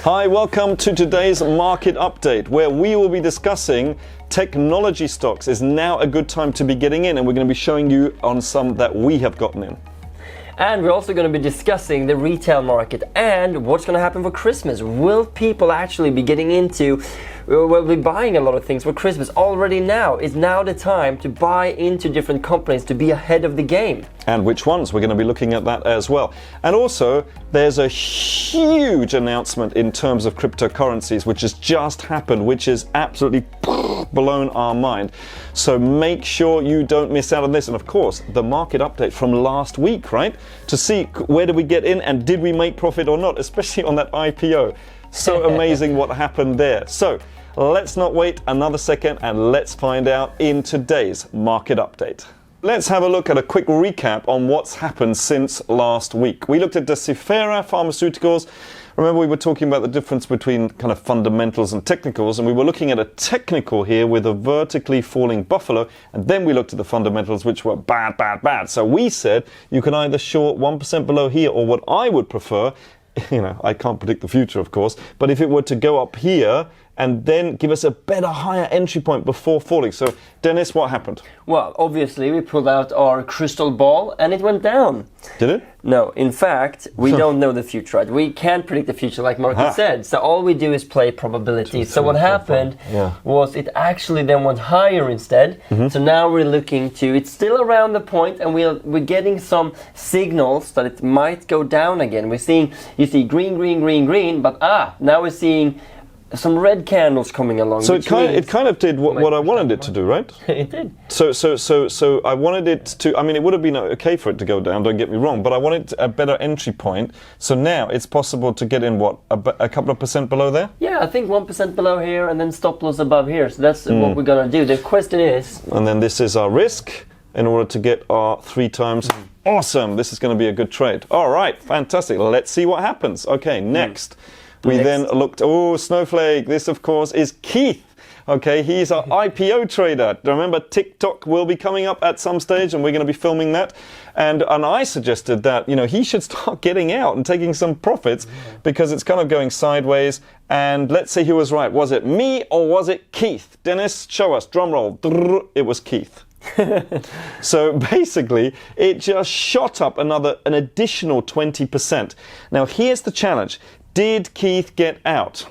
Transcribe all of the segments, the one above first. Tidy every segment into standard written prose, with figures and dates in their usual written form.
Hi, welcome to today's market update, where we will be discussing technology stocks. Is now a good time to be getting in, and we're going to be showing you on some that we have gotten in. And we're also going to be discussing the retail market and what's going to happen for Christmas. Will people actually be getting into, will be buying a lot of things for Christmas already now? Is now the time to buy into different companies to be ahead of the game? And which ones? We're going to be looking at that as well. And also, there's a huge announcement in terms of cryptocurrencies, which has just happened, which is absolutely blown our mind. So make sure you don't miss out on this. And of course, the market update from last week, right? To see where did we get in and did we make profit or not, especially on that IPO. So amazing what happened there. So let's not wait another second and let's find out in today's market update. Let's have a look at a quick recap on what's happened since last week. We looked at Decifera Pharmaceuticals. Remember, we were talking about the difference between kind of fundamentals and technicals, and we were looking at a technical here with a vertically falling buffalo, and then we looked at the fundamentals, which were bad, bad, bad. So we said you can either short 1% below here, or what I would prefer, I can't predict the future, of course, but if it were to go up here and then give us a better, higher entry point before falling. So, Dennis, what happened? Well, obviously, we pulled out our crystal ball and it went down. Did it? No, in fact, we don't know the future, right? We can't predict the future, like Marcus said. So all we do is play probability. So what happened was it actually then went higher instead. So now we're looking to, it's still around the point, and we're getting some signals that it might go down again. We're seeing, you see green, green, green, green, but now we're seeing some red candles coming along. So it kind of did what I wanted it to do, right? It did. So I wanted it to, I mean, it would have been okay for it to go down, don't get me wrong, but I wanted a better entry point. So now it's possible to get in, what, a couple of percent below there? Yeah, I think 1% below here and then stop loss above here. So that's what we're going to do. The question is... And then this is our risk in order to get our 3 times. Awesome. This is going to be a good trade. All right. Fantastic. Let's see what happens. Okay, next. We then looked, Snowflake, this of course is Keith. Okay, he's our IPO trader. Remember, TikTok will be coming up at some stage and we're going to be filming that. And I suggested that, he should start getting out and taking some profits because it's kind of going sideways. And let's see who was right. Was it me or was it Keith? Dennis, show us, drum roll. It was Keith. So basically, it just shot up an additional 20%. Now, here's the challenge. Did Keith get out?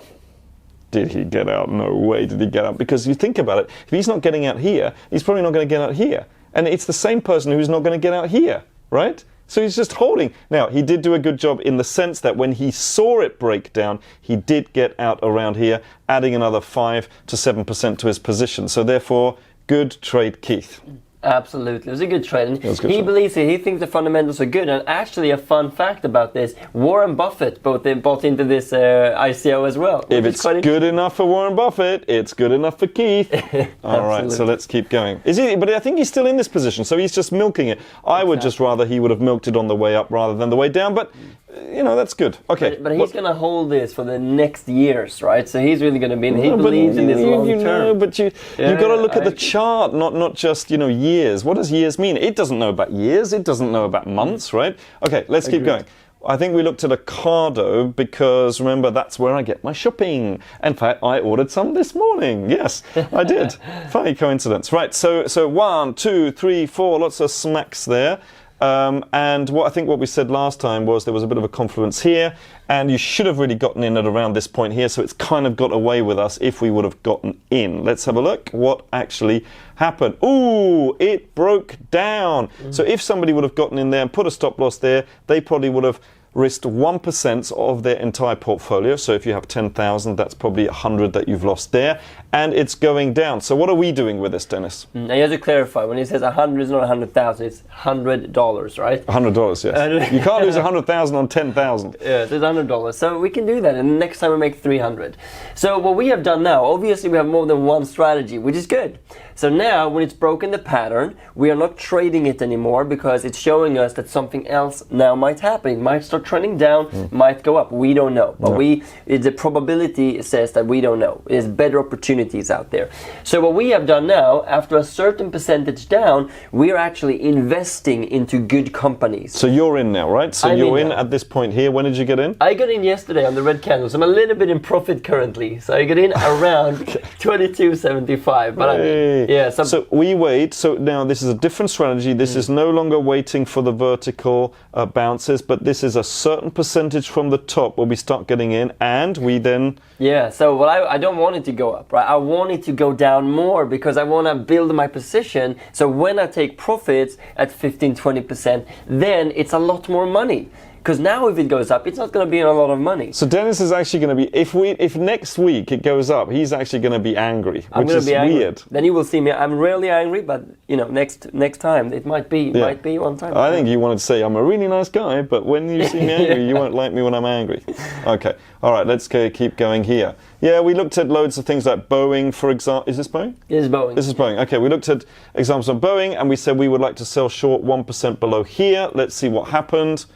Did he get out? No way did he get out. Because you think about it, if he's not getting out here, he's probably not going to get out here. And it's the same person who's not going to get out here, right? So he's just holding. Now, he did do a good job in the sense that when he saw it break down, he did get out around here, adding another 5 to 7% to his position. So therefore, good trade, Keith. Absolutely, it was a good trade. And he trade. believes it. He thinks the fundamentals are good. And actually, a fun fact about this: Warren Buffett bought into this ICO as well. If it's good enough for Warren Buffett, it's good enough for Keith. All right, so let's keep going. But I think he's still in this position, so he's just milking it. I would just rather he would have milked it on the way up rather than the way down. But that's good. Okay, but he's going to hold this for the next years, right? So he's really going to be. He believes in this long term. But you've got to look at the chart, not just years. What does years mean? It doesn't know about years. It doesn't know about months, right? Okay, let's keep going. I think we looked at Ocado because, remember, that's where I get my shopping. In fact, I ordered some this morning. Yes, I did. Funny coincidence. Right, so 1, 2, 3, 4, lots of smacks there. And what we said last time was there was a bit of a confluence here, and you should have really gotten in at around this point here, so it's kind of got away with us if we would have gotten in. Let's have a look what actually happened. Ooh, it broke down. So if somebody would have gotten in there and put a stop loss there, they probably would have risked 1% of their entire portfolio. So if you have 10,000, that's probably 100 that you've lost there. And it's going down. So what are we doing with this, Dennis? Now you have to clarify, when he says 100, it's not 100,000, it's $100, right? $100, yes. You can't lose 100,000 on 10,000. Yeah, it's $100. So we can do that, and next time we make 300. So what we have done now, obviously we have more than one strategy, which is good. So now, when it's broken the pattern, we are not trading it anymore because it's showing us that something else now might happen. It might start start trending down, might go up. We don't know. But the probability says that we don't know. There's better opportunities out there. So what we have done now, after a certain percentage down, we're actually investing into good companies. So you're in now, right? So you're in at this point here. When did you get in? I got in yesterday on the red candles. I'm a little bit in profit currently. So I got in around 22.75. But hey. So we wait. So now this is a different strategy. This is no longer waiting for the vertical bounces, but this is a certain percentage from the top where we start getting in, and we then... Yeah, so I don't want it to go up, right? I want it to go down more because I want to build my position. So when I take profits at 15-20%, then it's a lot more money. Because now if it goes up, it's not going to be a lot of money. So Dennis is actually going to be, if next week it goes up, he's actually going to be angry, which is weird. Then you will see me. I'm rarely angry, but next time it might be one time. I think you wanted to say I'm a really nice guy, but when you see me angry, you won't like me when I'm angry. Okay, all right, let's keep going here. Yeah, we looked at loads of things like Boeing, for example. Is this Boeing? This is Boeing. This is Boeing. Okay, we looked at examples of Boeing, and we said we would like to sell short 1% below here. Let's see what happened.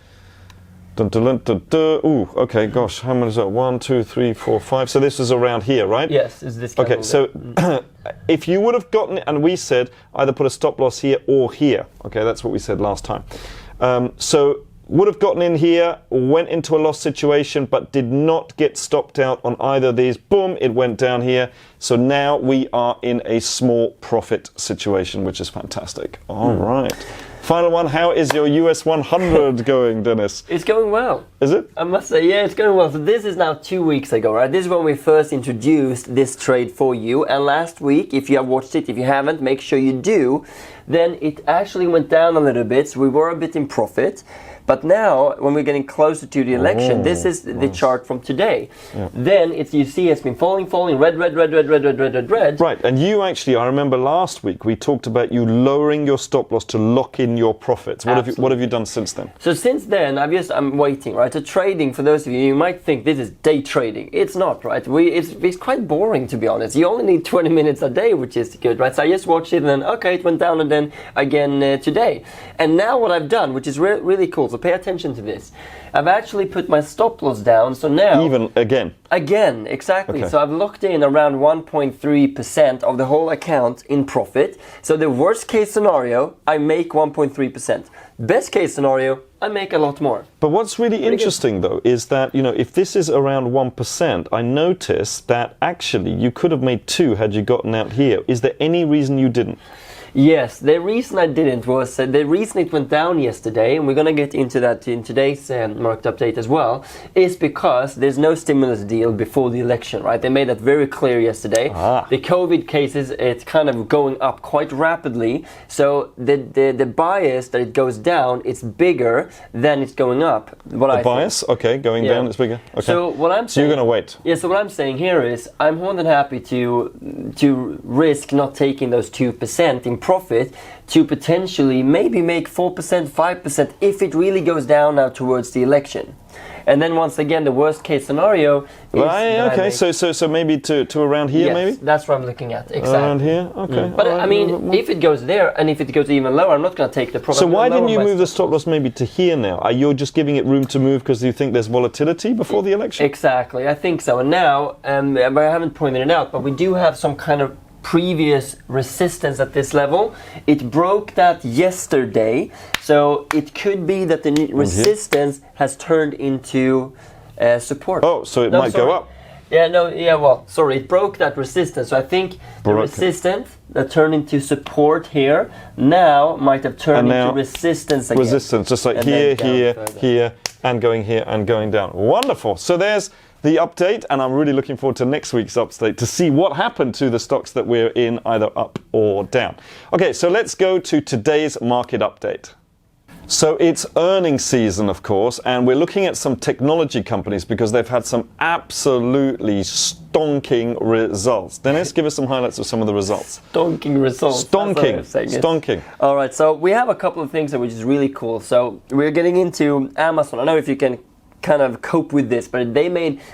Dun, dun, dun, dun, dun. Ooh, okay, gosh, how many is that? 1, 2, 3, 4, 5. So this is around here, right? Yes, is this. Okay, so if you would have gotten it, and we said either put a stop loss here or here. Okay, that's what we said last time. So would have gotten in here, went into a loss situation, but did not get stopped out on either of these. Boom, it went down here. So now we are in a small profit situation, which is fantastic. All right. Final one, how is your US 100 going, Dennis? It's going well. Is it? I must say, yeah, it's going well. So this is now 2 weeks ago, right? This is when we first introduced this trade for you. And last week, if you have watched it, if you haven't, make sure you do. Then it actually went down a little bit, so we were a bit in profit. But now, when we're getting closer to the election, this is the chart from today. Yeah. Then you see it's been falling, red. Right, and you actually, I remember last week we talked about you lowering your stop loss to lock in your profits. What have you done since then? So since then, I'm waiting, right? So trading, for those of you, you might think this is day trading. It's not, right? It's quite boring, to be honest. You only need 20 minutes a day, which is good, right? So I just watched it and then, okay, it went down and then again today. And now what I've done, which is really cool, so pay attention to this. I've actually put my stop loss down, so now... Even again? Again, exactly. Okay. So I've locked in around 1.3% of the whole account in profit. So the worst case scenario, I make 1.3%. Best case scenario, I make a lot more. But what's really interesting though is that, if this is around 1%, I noticed that actually you could have made 2 had you gotten out here. Is there any reason you didn't? Yes, the reason I didn't was the reason it went down yesterday, and we're going to get into that in today's market update as well, is because there's no stimulus deal before the election, right? They made that very clear yesterday. The COVID cases, it's kind of going up quite rapidly, so the bias that it goes down, it's bigger than it's going up. The bias? Okay, going down, it's bigger. Okay. So what I'm saying, so you're going to wait? Yeah, so what I'm saying here is I'm more than happy to risk not taking those 2% in profit to potentially maybe make 4%, 5% if it really goes down now towards the election. And then once again, the worst case scenario is okay, so maybe to around here, yes, maybe? That's what I'm looking at, exactly. Around here? Okay. But I mean, if it goes there and if it goes even lower, I'm not going to take the profit. So why didn't you move the stop loss maybe to here now? Are you just giving it room to move because you think there's volatility before the election? Exactly, I think so. And now, I haven't pointed it out, but we do have some kind of previous resistance at this level. It broke that yesterday, so it could be that the resistance has turned into support. Oh, so it might go up. It broke that resistance. So I think the resistance that turned into support here now might have turned into resistance again. Resistance, just like here, and going here and going down. Wonderful. So there's the update, and I'm really looking forward to next week's update to see what happened to the stocks that we're in, either up or down. Okay, so let's go to today's market update. So it's earnings season, of course, and we're looking at some technology companies because they've had some absolutely stonking results. Dennis, give us some highlights of some of the results. Stonking results. Stonking. All right, so we have a couple of things that which is really cool. So we're getting into Amazon. I don't know if you can kind of cope with this, but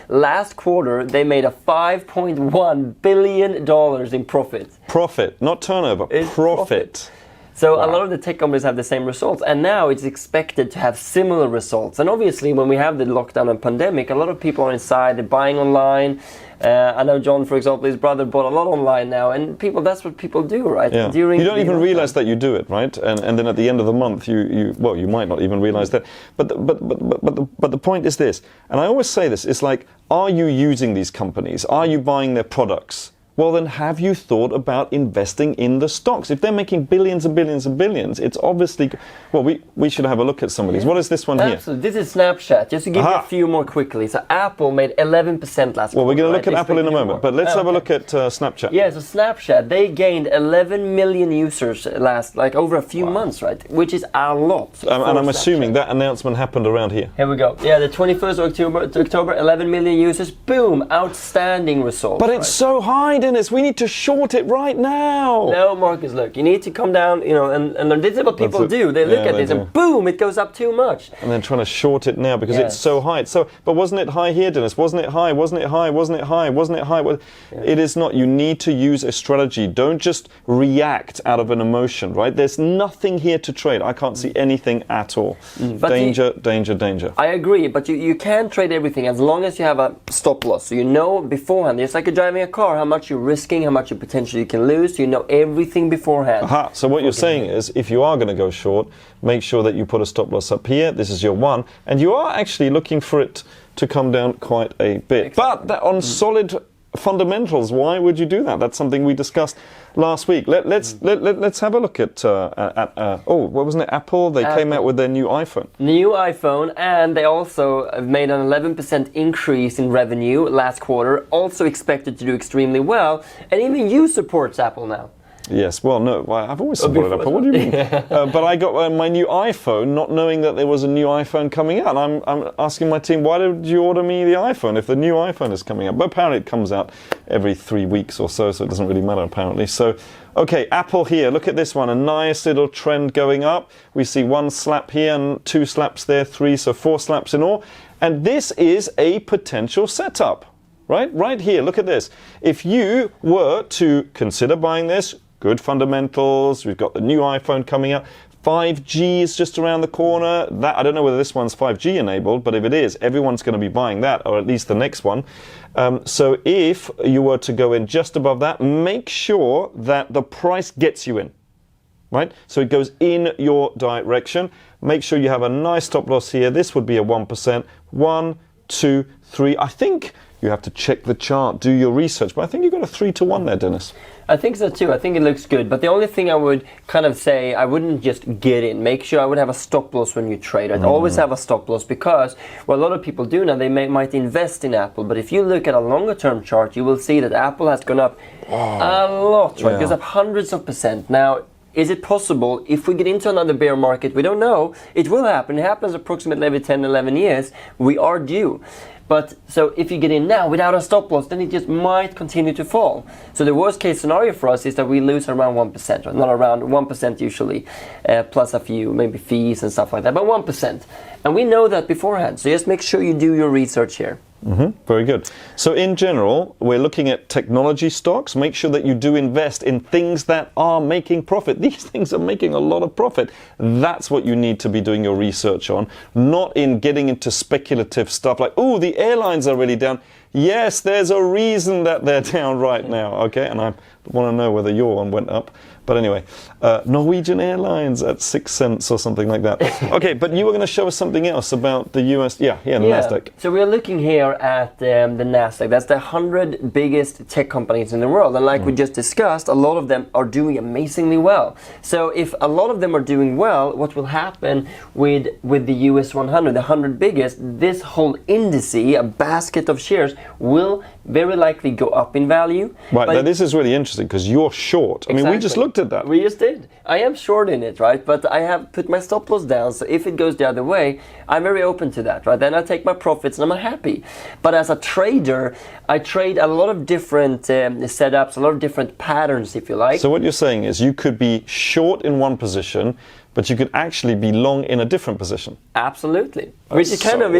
last quarter they made a $5.1 billion in profit. Profit, not turnover. Profit. So a lot of the tech companies have the same results, and now it's expected to have similar results. And obviously, when we have the lockdown and pandemic, a lot of people are inside, they're buying online. I know John, for example, his brother bought a lot online now, and that's what people do, right? Yeah. You don't even realize that you do it, right? And then at the end of the month, you might not even realize that. But the point is this, and I always say this, it's like, are you using these companies? Are you buying their products? Well, then have you thought about investing in the stocks? If they're making billions and billions and billions, it's obviously... Well, we should have a look at some of these. What is this one here? Absolutely. This is Snapchat. Just to give you a few more quickly. So Apple made 11% last quarter. Well, we're going to look at Apple in a moment, but let's have a look at Snapchat. Yeah, so Snapchat, they gained 11 million users over a few months, right? Which is a lot. And I'm assuming that announcement happened around here. Here we go. Yeah, the 21st of October, 11 million users. Boom, outstanding results. But it's so high, Dennis. We need to short it right now. No, Marcus, look, you need to come down, and this is what people do. They look at this and boom, it goes up too much. And then trying to short it now because it's so high. But wasn't it high here, Dennis? Wasn't it high? Wasn't it high? Wasn't it high? Wasn't it high? It is not. You need to use a strategy. Don't just react out of an emotion, right? There's nothing here to trade. I can't see anything at all. Danger, danger. I agree, but you can trade everything as long as you have a stop loss. So you know beforehand. It's like you're driving a car, how much you're risking, how much you potentially can lose. You know everything beforehand. Aha. So what you're saying is, if you are going to go short, make sure that you put a stop loss up here. This is your one, and you are actually looking for it to come down quite a bit. Exactly. But on solid fundamentals, why would you do that? That's something we discussed last week. Let's have a look at what wasn't it? Apple. They came out with their new iPhone. New iPhone, and they also made an 11% increase in revenue last quarter. Also expected to do extremely well, and even you supports Apple now. Yes, well, no, I've always supported Apple. What do you mean? But I got my new iPhone, not knowing that there was a new iPhone coming out. I'm asking my team, why did you order me the iPhone if the new iPhone is coming out? But apparently it comes out every 3 weeks or so, so it doesn't really matter apparently. So, okay, Apple here. Look at this one, a nice little trend going up. We see one slap here and 2 slaps there, 3, so 4 slaps in all. And this is a potential setup, right? Right here, look at this. If you were to consider buying this, good fundamentals, we've got the new iPhone coming out, 5G is just around the corner. That I don't know whether this one's 5G enabled, but if it is, everyone's going to be buying that, or at least the next one. So if you were to go in just above that, make sure that the price gets you in, right? So it goes in your direction. Make sure you have a nice stop loss here. This would be a 1%. 1, 2, 3. I think you have to check the chart, do your research, but I think you've got a 3-to-1 there, Dennis. I think so too. I think it looks good. But the only thing I would kind of say, I wouldn't just get in. Make sure I would have a stop loss when you trade. I'd always have a stop loss because what a lot of people do now, they might invest in Apple. But if you look at a longer term chart, you will see that Apple has gone up a lot, right? It goes up hundreds of percent. Now, is it possible if we get into another bear market? We don't know. It will happen. It happens approximately every 10, 11 years. We are due. But so if you get in now without a stop loss, then it just might continue to fall. So the worst case scenario for us is that we lose around 1%, right? Not around 1% usually, plus a few maybe fees and stuff like that, but 1%. And we know that beforehand. So just make sure you do your research here. Very good. So in general, we're looking at technology stocks. Make sure that you do invest in things that are making profit. These things are making a lot of profit. That's what you need to be doing your research on, not in getting into speculative stuff like, oh, the airlines are really down. Yes, there's a reason that they're down right now, okay? And I want to know whether your one went up. But anyway, Norwegian Airlines at 6 cents or something like that. Okay, but you were going to show us something else about the US, the NASDAQ. So we're looking here at the NASDAQ. That's the 100 biggest tech companies in the world. And like we just discussed, a lot of them are doing amazingly well. So if a lot of them are doing well, what will happen with the US 100, the 100 biggest, this whole indice, a basket of shares, will very likely go up in value. Right, now this is really interesting because you're short. I mean, we just looked at that. We just did. I am short in it, right? But I have put my stop loss down, so if it goes the other way, I'm very open to that, right? Then I take my profits and I'm happy. But as a trader, I trade a lot of different setups, a lot of different patterns, if you like. So what you're saying is you could be short in one position, but you could actually be long in a different position. Absolutely. Which is kind of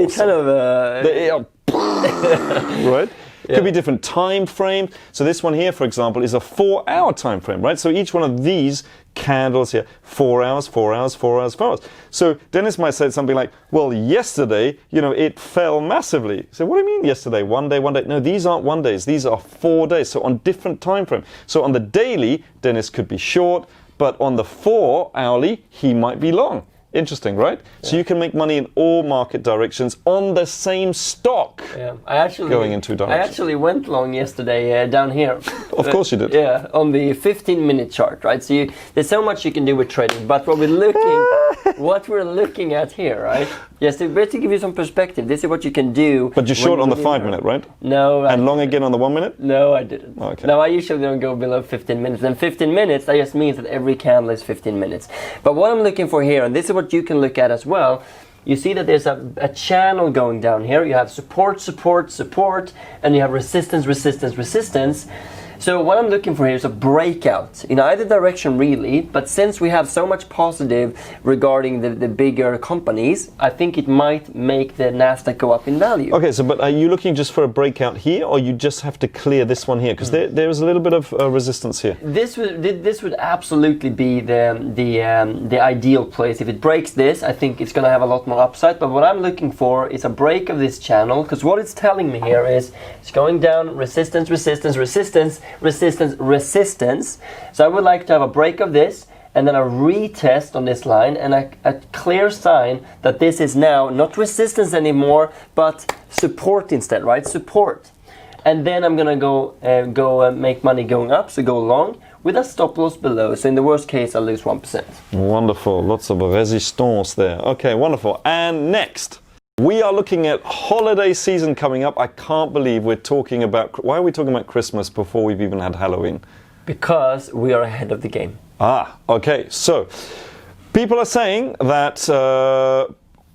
right? Could be different time frames. So this one here, for example, is a 4-hour time frame, right? So each one of these candles here, 4 hours, 4 hours, 4 hours, 4 hours. So Dennis might say something like, well, yesterday, it fell massively. So what do you mean yesterday? 1 day, 1 day? No, these aren't 1 days. These are 4 days. So on different time frame. So on the daily, Dennis could be short, but on the 4 hourly, he might be long. Interesting, right? Yeah. So you can make money in all market directions on the same stock. Yeah, going in two directions. I actually went long yesterday down here. Of course you did. Yeah, on the 15-minute chart, right? So there's so much you can do with trading, but what we're looking at here, right? Yes, to give you some perspective, this is what you can do. But you're short on the 5-minute, right? No. And long again on the 1 minute? No, I didn't. Okay. No, I usually don't go below 15 minutes. And 15 minutes, that just means that every candle is 15 minutes. But what I'm looking for here, and this is what you can look at as well, you see that there's a channel going down here. You have support, support, support, and you have resistance, resistance, resistance. So what I'm looking for here is a breakout in either direction really, but since we have so much positive regarding the bigger companies, I think it might make the Nasdaq go up in value. Okay, so but are you looking just for a breakout here, or you just have to clear this one here? Because there is a little bit of resistance here. This would absolutely be the ideal place. If it breaks this, I think it's going to have a lot more upside, but what I'm looking for is a break of this channel, because what it's telling me here is it's going down, resistance, resistance, resistance, resistance, resistance. So I would like to have a break of this and then a retest on this line and a clear sign that this is now not resistance anymore but support instead, right? Support. And then I'm gonna go make money going up, so go long with a stop loss below. So in the worst case I'll lose 1%. Wonderful, lots of resistance there. Okay, wonderful. And next, we are looking at holiday season coming up. I can't believe we're talking about... Why are we talking about Christmas before we've even had Halloween? Because we are ahead of the game. Okay. So, people are saying that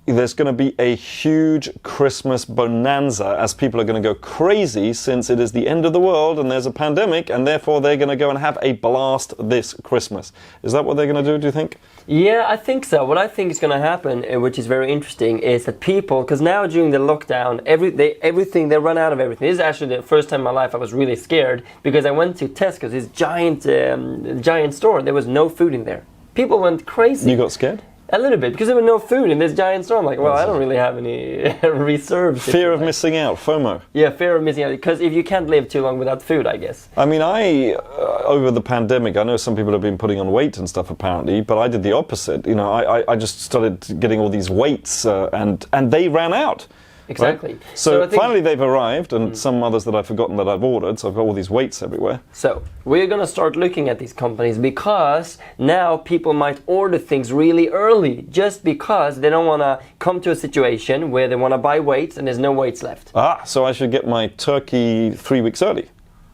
there's going to be a huge Christmas bonanza as people are going to go crazy since it is the end of the world and there's a pandemic, and therefore they're going to go and have a blast this Christmas. Is that what they're going to do you think? Yeah, I think so. What I think is going to happen, which is very interesting, is that people, because now during the lockdown, they run out of everything. This is actually the first time in my life I was really scared, because I went to Tesco's, this giant store, there was no food in there. People went crazy. You got scared? A little bit, because there was no food in this giant store. I'm like, well, I don't really have any reserves. Fear of missing out, FOMO. Yeah, fear of missing out, because if you can't live too long without food, I guess. I mean, over the pandemic, I know some people have been putting on weight and stuff apparently, but I did the opposite. I just started getting all these weights and they ran out. Exactly. Right? So finally they've arrived, and some others that I've forgotten that I've ordered, so I've got all these weights everywhere. So we're going to start looking at these companies, because now people might order things really early just because they don't want to come to a situation where they want to buy weights and there's no weights left. So I should get my turkey 3 weeks early.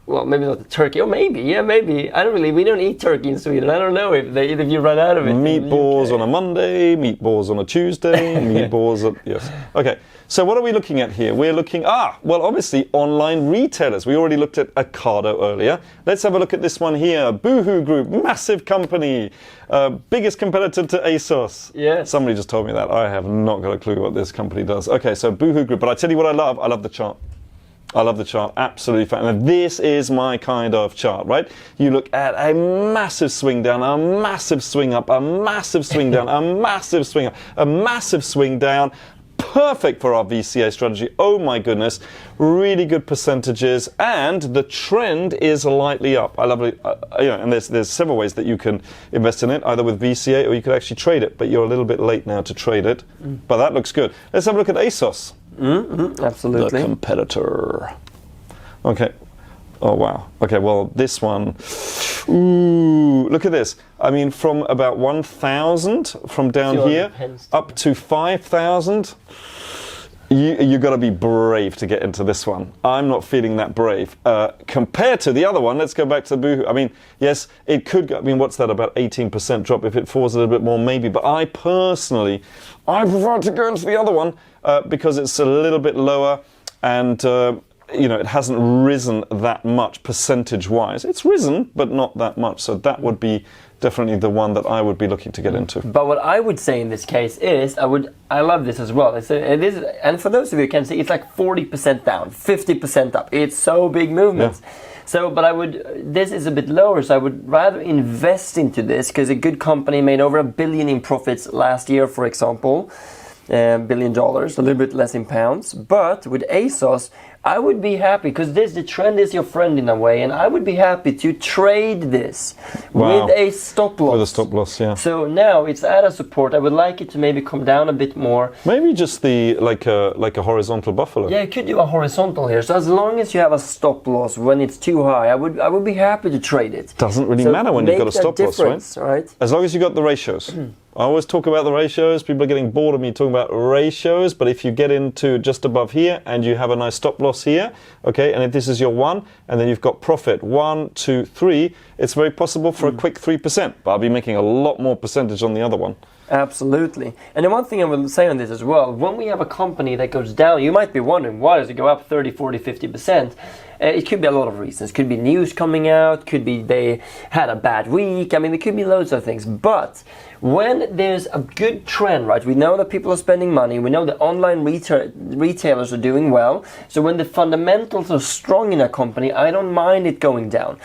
Well, maybe not the turkey, or maybe, maybe. We don't eat turkey in Sweden. I don't know if you run out of it. Meatballs on a Monday, meatballs on a Tuesday, meatballs yes. Okay, so what are we looking at here? We're looking, well, obviously online retailers. We already looked at Ocado earlier. Let's have a look at this one here. Boohoo Group, massive company, biggest competitor to ASOS. Yes. Somebody just told me that. I have not got a clue what this company does. Okay, so Boohoo Group, but I tell you what I love the chart. I love the chart, absolutely fine. This is my kind of chart, right? You look at a massive swing down, a massive swing up, a massive swing down, a massive swing up, a massive swing down. Perfect for our VCA strategy. Oh my goodness, really good percentages, and the trend is lightly up. I love it. And there's several ways that you can invest in it, either with VCA or you could actually trade it, but you're a little bit late now to trade it. But that looks good. Let's have a look at ASOS. Absolutely. The competitor. Okay. Oh, wow. Okay, well, this one. Ooh, look at this. I mean, from about 1,000 from down here up to 5,000. You got to be brave to get into this one. I'm not feeling that brave. Compared to the other one, let's go back to the Boohoo. I mean, yes, it could go, what's that, about 18% drop? If it falls a little bit more, maybe. But I prefer to go into the other one because it's a little bit lower, and it hasn't risen that much percentage-wise. It's risen, but not that much. So that would be definitely the one that I would be looking to get into. But what I would say in this case is, I love this as well. And for those of you who can see, it's like 40% down, 50% up. It's so big movements. Yeah. So, but this is a bit lower, so I would rather invest into this, because a good company made over $1 billion in profits last year, for example. $1 billion, a little bit less in pounds. But with ASOS, I would be happy, because the trend is your friend in a way, and I would be happy to trade this with a stop loss. With a stop loss, yeah. So now it's at a support. I would like it to maybe come down a bit more. Maybe just like a horizontal buffalo. Yeah, you could do a horizontal here. So as long as you have a stop loss when it's too high, I would be happy to trade it. Doesn't really matter when you've got a stop loss, right? As long as you got the ratios. I always talk about the ratios. People are getting bored of me talking about ratios, but if you get into just above here and you have a nice stop loss here, okay, and if this is your one, and then you've got profit 1, 2, 3, it's very possible for a quick 3%, but I'll be making a lot more percentage on the other one. Absolutely. And the one thing I will say on this as well, when we have a company that goes down, you might be wondering, why does it go up 30, 40, 50%? It could be a lot of reasons. Could be news coming out, could be they had a bad week. I mean, there could be loads of things. But when there's a good trend, right, we know that people are spending money, we know that online retailers are doing well. So when the fundamentals are strong in a company, I don't mind it going down.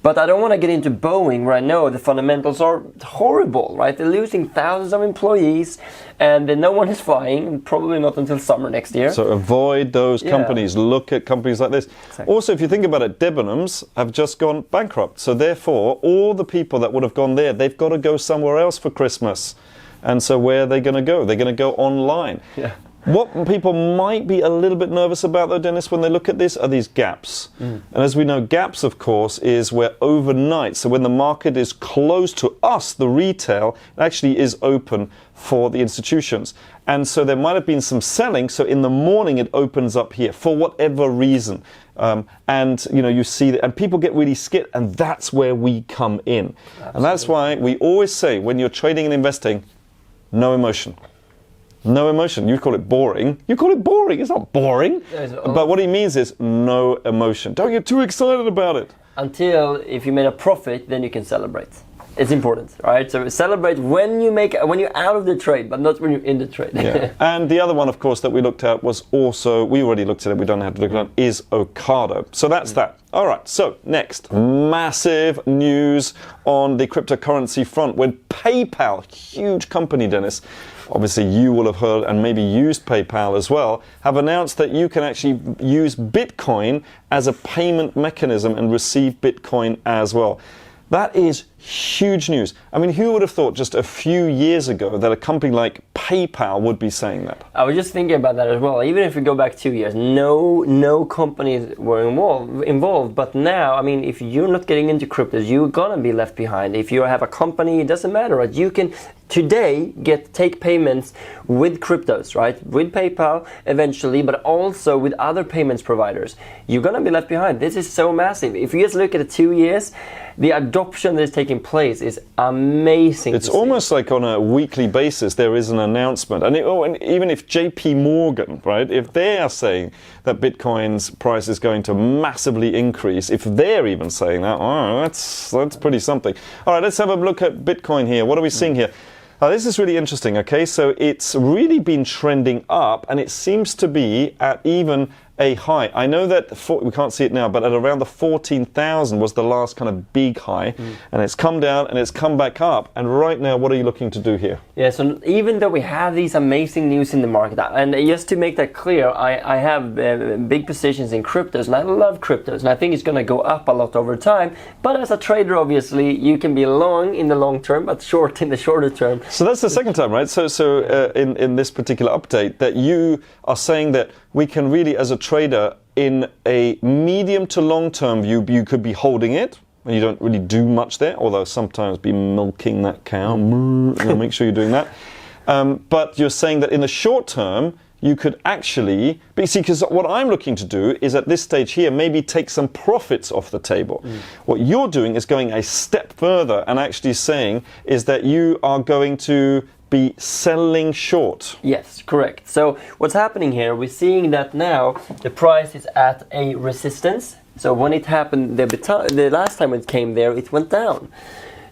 But I don't want to get into Boeing, where I know the fundamentals are horrible, right? They're losing thousands of employees, and then no one is flying, probably not until summer next year. So avoid those companies. Look at companies like this. Exactly. Also, if you think about it, Debenhams have just gone bankrupt. So therefore, all the people that would have gone there, they've got to go somewhere else for Christmas. And so where are they going to go? They're going to go online. Yeah. What people might be a little bit nervous about, though, Dennis, when they look at this, are these gaps. And as we know, gaps, of course, is where overnight, so when the market is closed to us, the retail, it actually is open for the institutions. And so there might have been some selling, so in the morning it opens up here for whatever reason. And you see that, and people get really scared, and that's where we come in. Absolutely. And that's why we always say, when you're trading and investing, no emotion. No emotion. You call it boring. You call it boring. It's not boring. But what he means is no emotion. Don't get too excited about it. Until if you made a profit, then you can celebrate. It's important, right? So celebrate when you're out of the trade, but not when you're in the trade. Yeah. And the other one, of course, that we looked at was also, we already looked at it, we don't have to look at it, is Ocado. So that's that. All right, so next, massive news on the cryptocurrency front when PayPal, huge company, Dennis, obviously you will have heard and maybe used PayPal as well, have announced that you can actually use Bitcoin as a payment mechanism and receive Bitcoin as well. That is huge news. I mean, who would have thought just a few years ago that a company like PayPal would be saying that? I was just thinking about that as well. Even if we go back 2 years, no companies were involved. But now, I mean, if you're not getting into cryptos, you're gonna be left behind. If you have a company, it doesn't matter, right? You can today take payments with cryptos, right? With PayPal eventually, but also with other payments providers. You're gonna be left behind. This is so massive. If you just look at the 2 years, the adoption that is taking place is amazing. It's almost like on a weekly basis there is an announcement. And even if JP Morgan, right, if they are saying that Bitcoin's price is going to massively increase, if they're even saying that, that's pretty something. All right, let's have a look at Bitcoin here. What are we seeing here? This is really interesting, okay? So it's really been trending up, and it seems to be at even a high. I know that we can't see it now, but at around the 14,000 was the last kind of big high, and it's come down and it's come back up. And right now, what are you looking to do here? Yeah, so even though we have these amazing news in the market, and just to make that clear, I have big positions in cryptos, and I love cryptos, and I think it's going to go up a lot over time. But as a trader, obviously, you can be long in the long term, but short in the shorter term. So that's the second time, right? So in this particular update, that you are saying that we can really, as a trader, in a medium to long term view, you could be holding it, and you don't really do much there, although sometimes be milking that cow. Make sure you're doing that. But you're saying that in the short term, you could actually, because what I'm looking to do is at this stage here, maybe take some profits off the table. What you're doing is going a step further and actually saying is that you are going to be selling short. Yes, correct. So what's happening here, we're seeing that now the price is at a resistance. So when it happened, the last time it came there, it went down.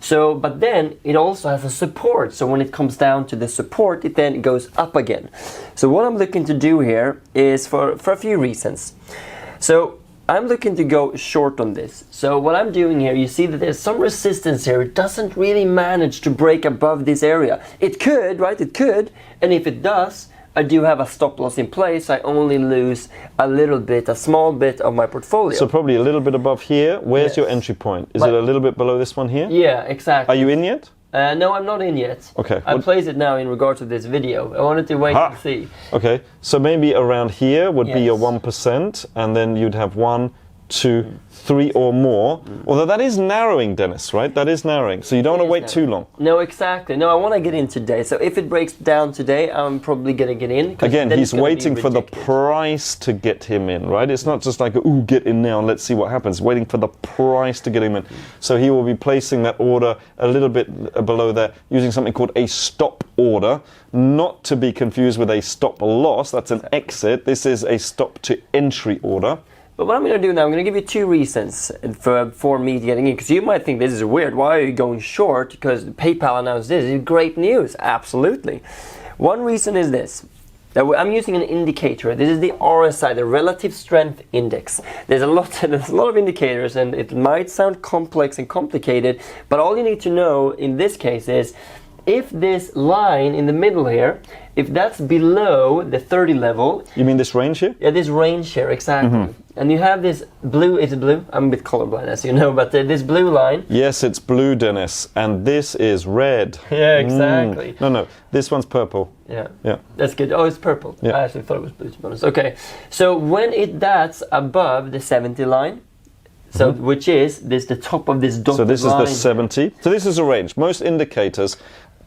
So, but then it also has a support. So when it comes down to the support, it then goes up again. So what I'm looking to do here is for a few reasons. So I'm looking to go short on this. So what I'm doing here, you see that there's some resistance here. It doesn't really manage to break above this area. It could, right? It could. And if it does, I do have a stop loss in place. I only lose a little bit, a small bit of my portfolio. So probably a little bit above here. Where's your entry point? Is it a little bit below this one here? Yeah, exactly. Are you in yet? No, I'm not in yet. Okay. I place it now in regard to this video. I wanted to wait and see. Okay, so maybe around here would be your 1%, and then you'd have 1, 2, 3 or more. Although that is narrowing, Dennis, right? That is narrowing. So you don't want to wait too long. No, exactly. No, I want to get in today. So if it breaks down today, I'm probably going to get in. Again, he's waiting for the price to get him in, right? It's not just like, ooh, get in now and let's see what happens. Waiting for the price to get him in. So he will be placing that order a little bit below there using something called a stop order, not to be confused with a stop loss. That's an exit. This is a stop to entry order. But what I'm going to do now, I'm going to give you 2 reasons for me getting in. Because you might think this is weird. Why are you going short? Because PayPal announced this. It's great news. Absolutely. One reason is this. That I'm using an indicator. This is the RSI, the Relative Strength Index. There's a lot of indicators, and it might sound complex and complicated. But all you need to know in this case is, if this line in the middle here, if that's below the 30 level... You mean this range here? Yeah, this range here, exactly. And you have this blue, is it blue? I'm a bit colorblind, as you know, but this blue line... Yes, it's blue, Dennis, and this is red. Yeah, exactly. No, this one's purple. Yeah. Yeah. That's good. Oh, it's purple. Yeah. I actually thought it was blue, to be honest. Okay, so when that's above the 70 line, so which is the top of this dotted line. So this is the 70. So this is a range. Most indicators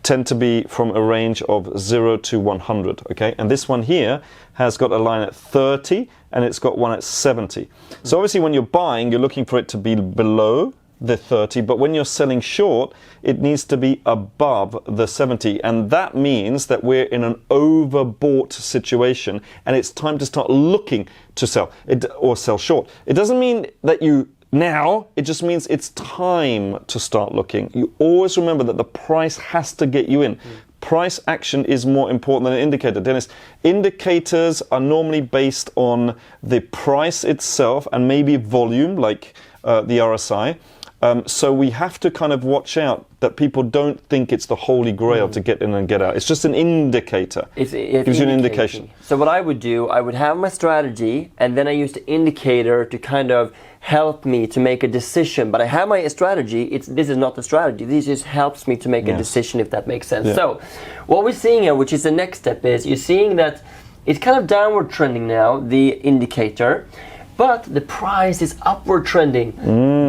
tend to be from a range of 0 to 100, okay? And this one here has got a line at 30 and it's got one at 70. So obviously when you're buying, you're looking for it to be below the 30, but when you're selling short, it needs to be above the 70. And that means that we're in an overbought situation and it's time to start looking to sell or sell short. It doesn't mean that now, it just means it's time to start looking. You always remember that the price has to get you in. Price action is more important than an indicator. Dennis, indicators are normally based on the price itself and maybe volume, like the RSI. So we have to kind of watch out that people don't think it's the holy grail to get in and get out. It's just an indicator. It gives you an indication. So what I would do, I would have my strategy, and then I use the indicator to kind of help me to make a decision. But I have my strategy. This is not the strategy. This just helps me to make a decision, if that makes sense. Yeah. So what we're seeing here, which is the next step, is you're seeing that it's kind of downward trending now, the indicator. But the price is upward trending.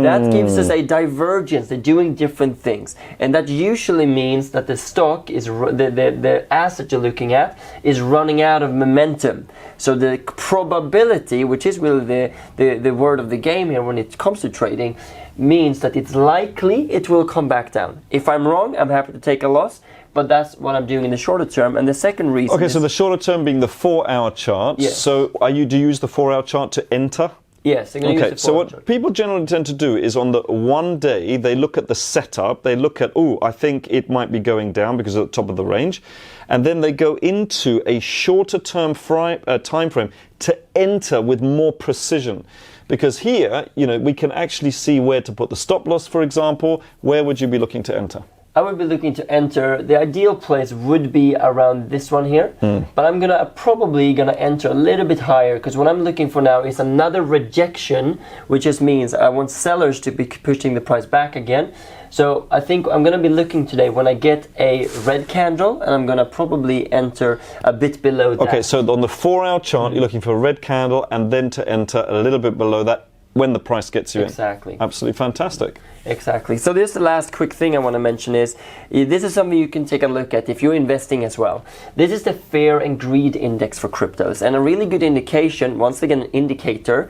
That gives us a divergence. They're doing different things. And that usually means that the stock, is the asset you're looking at, is running out of momentum. So the probability, which is really the word of the game here when it comes to trading, means that it's likely it will come back down. If I'm wrong, I'm happy to take a loss. But that's what I'm doing in the shorter term. And the second reason so the shorter term being the 4-hour chart. Yes. So do you use the 4-hour chart to enter? Yes, I'm going to use the 4-hour chart. What people generally tend to do is on the one day, they look at the setup, they look at, I think it might be going down because of the top of the range. And then they go into a shorter term time frame to enter with more precision. Because here, we can actually see where to put the stop loss, for example. Where would you be looking to enter? I would be looking to enter, the ideal place would be around this one here, but I'm probably gonna enter a little bit higher, because what I'm looking for now is another rejection, which just means I want sellers to be pushing the price back again. So I think I'm gonna be looking today when I get a red candle, and I'm gonna probably enter a bit below that. Okay, so on the 4-hour chart, you're looking for a red candle, and then to enter a little bit below that when the price gets you in. Exactly. Absolutely fantastic. Exactly. So this is the last quick thing I want to mention is, this is something you can take a look at if you're investing as well. This is the Fear and Greed Index for cryptos, and a really good indication, once again an indicator.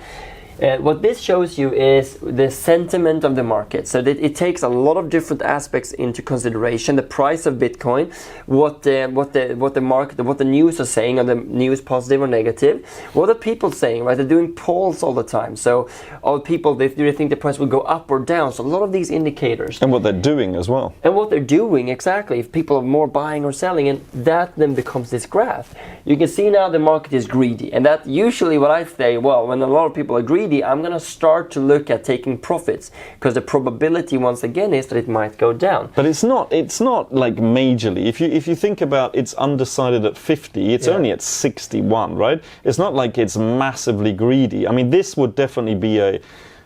What this shows you is the sentiment of the market. So that it takes a lot of different aspects into consideration. The price of Bitcoin, what the market, what the news are saying, are the news positive or negative? What are people saying? Right, they're doing polls all the time. So all people, do they think the price will go up or down? So a lot of these indicators. And what they're doing as well. And what they're doing, exactly. If people are more buying or selling, and that then becomes this graph. You can see now the market is greedy. And that usually what I say, well, when a lot of people are greedy, I'm going to start to look at taking profits, because the probability once again is that it might go down. But it's not like majorly. If you think about it's undecided at 50, it's only at 61, right? It's not like it's massively greedy. I mean, this would definitely be a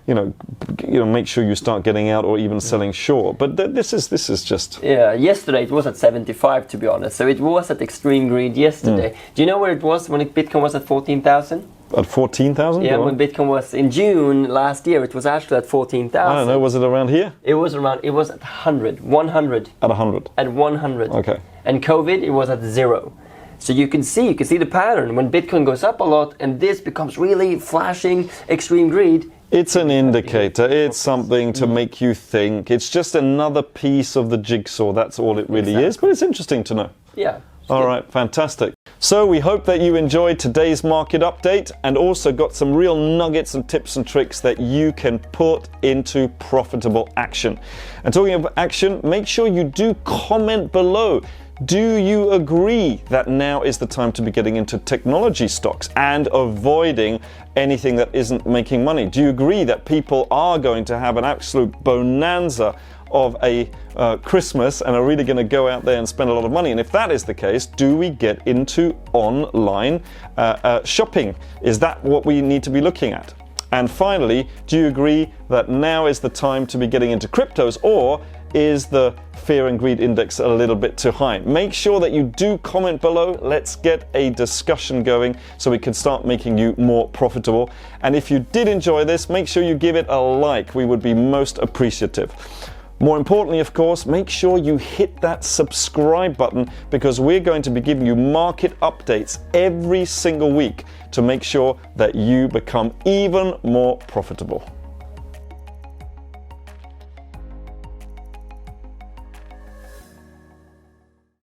make sure you start getting out or even selling short. But this is just... Yeah, yesterday it was at 75, to be honest. So it was at extreme greed yesterday. Do you know where it was when Bitcoin was at 14,000? At 14,000? Yeah, when Bitcoin was in June last year, it was actually at 14,000. I don't know, was it around here? It was at 100. 100. At 100? At 100. Okay. And COVID, it was at 0. So you can see the pattern. When Bitcoin goes up a lot and this becomes really flashing extreme greed, it's an indicator. It's something to make you think. It's just another piece of the jigsaw. That's all it really is. But it's interesting to know. Yeah. All right, fantastic. So we hope that you enjoyed today's market update and also got some real nuggets and tips and tricks that you can put into profitable action. And talking of action, make sure you do comment below. Do you agree that now is the time to be getting into technology stocks and avoiding anything that isn't making money? Do you agree that people are going to have an absolute bonanza of a Christmas and are really going to go out there and spend a lot of money? And if that is the case, do we get into online shopping? Is that what we need to be looking at? And finally, do you agree that now is the time to be getting into cryptos, or is the fear and greed index a little bit too high? Make sure that you do comment below. Let's get a discussion going so we can start making you more profitable. And if you did enjoy this, make sure you give it a like. We would be most appreciative. More importantly, of course, make sure you hit that subscribe button, because we're going to be giving you market updates every single week to make sure that you become even more profitable.